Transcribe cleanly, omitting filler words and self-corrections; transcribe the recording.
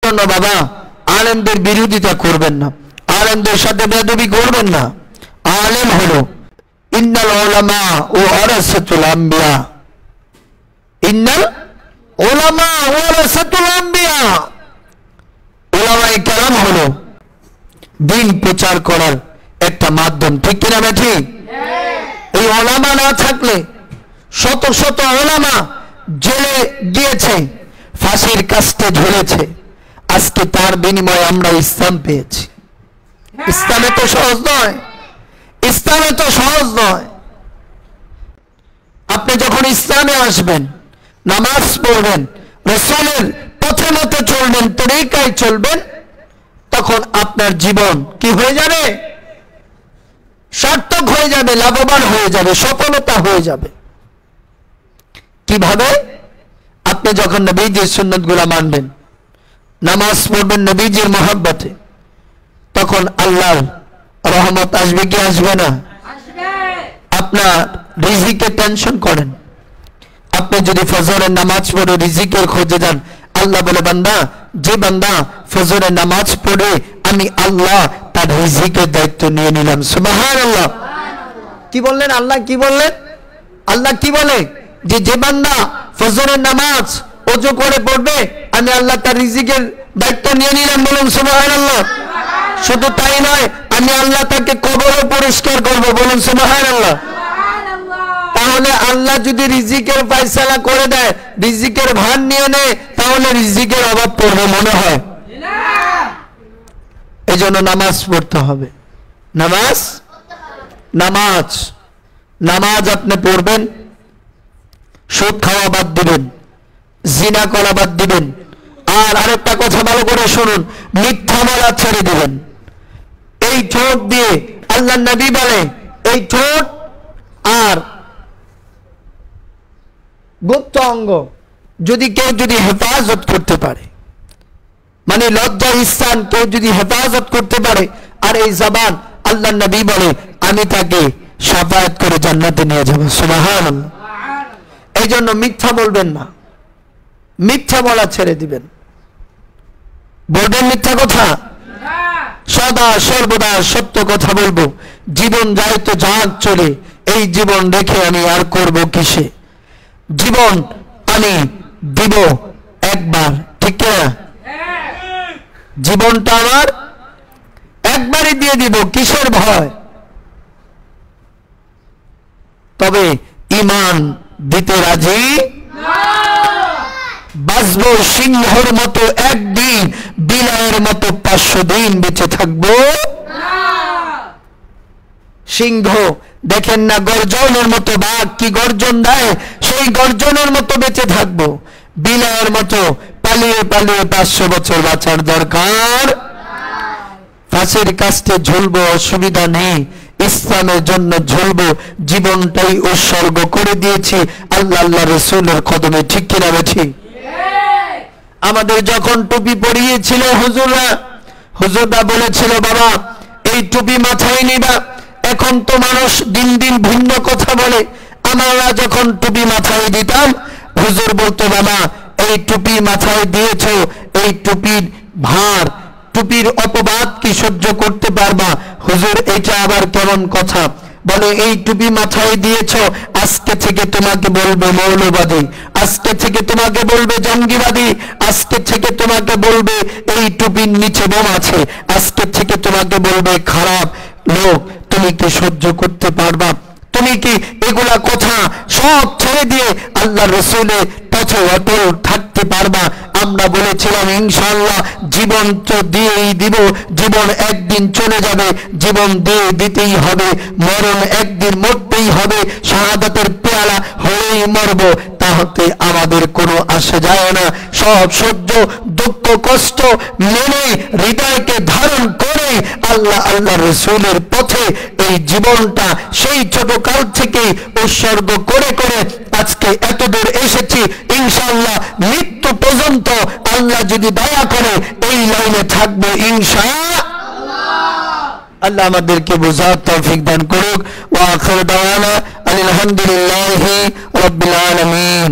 জন্য বাবা আলেমদের বিরোধিতা করবেন না, আলেমদের সাথে বেয়াদবি করবেন না। আলেম হলো ইন্নাল উলামা ওয়ারাসাতুল আম্বিয়া, ইন্নাল উলামা ওয়ারাসাতুল আম্বিয়া। উলামায়ে কেরাম হলো দিন প্রচার করার একটা মাধ্যম, ঠিক কিনা বেঠি? এই উলামা না থাকলে শত শত উলামা জেলে গিয়েছে, ফাঁসির কাস্টে ঝুলেছে, আজকে তার বিনিময়ে আমরা ইসলাম পেয়েছি। ইসলামে তো সহজ নয়, ইসলামে তো সহজ নয়। আপনি যখন ইসলামে আসবেন, নামাজ পড়বেন, রাসূলের পথে মতে চলবেন, তরিকায় চলবেন, তখন আপনার জীবন কি হয়ে যাবে? সার্থক হয়ে যাবে, লাভবান হয়ে যাবে, সফলতা হয়ে যাবে। কিভাবে? আপনি যখন নবীজির সুন্নাতগুলো মানবেন, নামাজ পড়বেন নবীজির মহব্বতে, তখন আল্লাহর রহমত আসবে কি আসবে না? আপনার রিজিকে টেনশন করেন, আপনি যদি ফজরের নামাজ পড়ে রিজিকের খোঁজে যান, আল্লাহ বলে বান্দা, যে বান্দা ফজরের নামাজ পড়ে আমি আল্লাহ তার রিজিকের দায়িত্ব নিয়ে নিলাম। সুবহানাল্লাহ। কি বললেন? আল্লাহ কি বললেন? আল্লাহ কি বলে? যে বান্দা ফজরের নামাজ ওযু করে পড়বে, আমি আল্লাহ তার রিজিকের দায়িত্ব নিয়ে নিলাম। বলুন সুবহানাল্লাহ। শুধু তাই নয়, আমি আল্লাহ তাকে কবরও পরিষ্কার করব। বলুন সুবহানাল্লাহ। তাহলে আল্লাহ যদি রিজিকের ফয়সালা করে দেয়, রিজিকের ভার নিয়ে নেয়, তাহলে রিজিকের অভাব পড়বে মনে হয়? এজন্য নামাজ পড়তে হবে। নামাজ নামাজ নামাজ আপনি পড়বেন, সুদ খাওয়া বাদ দিবেন, জিনা করা বাদ দিবেন, আর আরেকটা কথা ভালো করে শুনুন, মিথ্যা বলা ছেড়ে দিবেন। এই ঠোঁট দিয়ে আল্লাহ নবী বলে, এই ঠোঁট আর গুপ্ত অঙ্গ যদি কেউ হেফাজত করতে পারে, মানে লজ্জা স্থান কেউ যদি হেফাজত করতে পারে, আর এই জবান, আল্লাহ নবী বলে আমি তাকে শাফায়াত করে জান্নাতে নিয়ে যাব। সুবহানাল্লাহ। এই জন্য মিথ্যা বলবেন না, মিথ্যা বলা ছেড়ে দিবেন। বলবেন মিথ্যা কথা? সদা সর্বদা সত্য কথা বলবো। জীবন যায় তো যাক চলে, এই জীবন রেখে আমি আর করব কিসে? জীবন আমি দিব একবার, ঠিক না? জীবনটা আমার একবারই দিয়ে দিব, কিসের ভয়? তবে ঈমান দিতে রাজি বাঁচব সিংহের মতো একদিন, বিলায়ের মতো 500 দিন বেঁচে থাকবো। সিংহ দেখেন না গর্জনের মতো, বাঘ কি গর্জন দেয়, সেই গর্জনের মতো বেঁচে থাকবো। বিলায়ের মতো পালিয়ে পালিয়ে 500 বছর বাঁচার দরকার। ফাঁসির কাস্টে ঝুলবো, অসুবিধা নেই, ইসলামের জন্য ঝুলবো, জীবনটাই উৎসর্গ করে দিয়েছি আল্লাহ আল্লাহ রাসূলের কদমে, ঠিক কিনা বেঠি? আমাদের যখন টুপি পরিয়েছিল হুজুররা বলেছিল, বাবা এই টুপি মাথায় নিবা। এখন তো মানুষ দিন দিন ভিন্ন কথা বলে। আমরা যখন টুপি মাথায় দিতাম, হুজুর বলতো, বাবা এই টুপি মাথায় দিয়েছো, এই টুপির ভার, টুপির অপবাদ কি সহ্য করতে পারবা? হুজুর এটা আবার কেমন কথা? বলে এই টুপি মাথায় দিয়েছো, আজকে থেকে তোমাকে বলবে মৌলবাদী, আজকে থেকে তোমাকে বলবে জঙ্গিবাদী, আজকে থেকে তোমাকে বলবে এই টুপির নিচে বোম আছে, আজকে থেকে তোমাকে বলবে খারাপ লোক। তুমি কি সহ্য করতে পারবা? তুমি কি এগুলা কথা সব ছেড়ে দিয়ে আল্লাহ রাসূলের পথে অটল থাকতে পারবা? আমরা বলেছিলাম ইনশাআল্লাহ জীবন তো দিয়েই দিব, জীবন একদিন চলে যাবে, জীবন দিয়ে দিতেই হবে, মরণ একদিন মরতেই হবে, শাহাদাতের পেয়ালা হয়েই মরব, তাহলে আমাদের কোনো আসে যায় না। সব সহ্য দুঃখ কষ্ট মেনে হৃদয়কে ধারণ করে আল্লাহ আল্লাহ রাসূলের পথে এই জীবনটা সেই ছোট কাল থেকে উৎসর্গ করে করে আজকে এত দূর এসেছি। ইনশাআল্লাহ মৃত্যু পর্যন্ত আল্লাহ যদি দয়া করে এই লাইনে থাকবো ইনশাআল্লাহ। আল্লাহ আমাদেরকে বোঝার তৌফিক দান করুক। ওয়া আখিরু দাওয়ানা আলহামদুলিল্লাহি রাব্বিল আলামিন।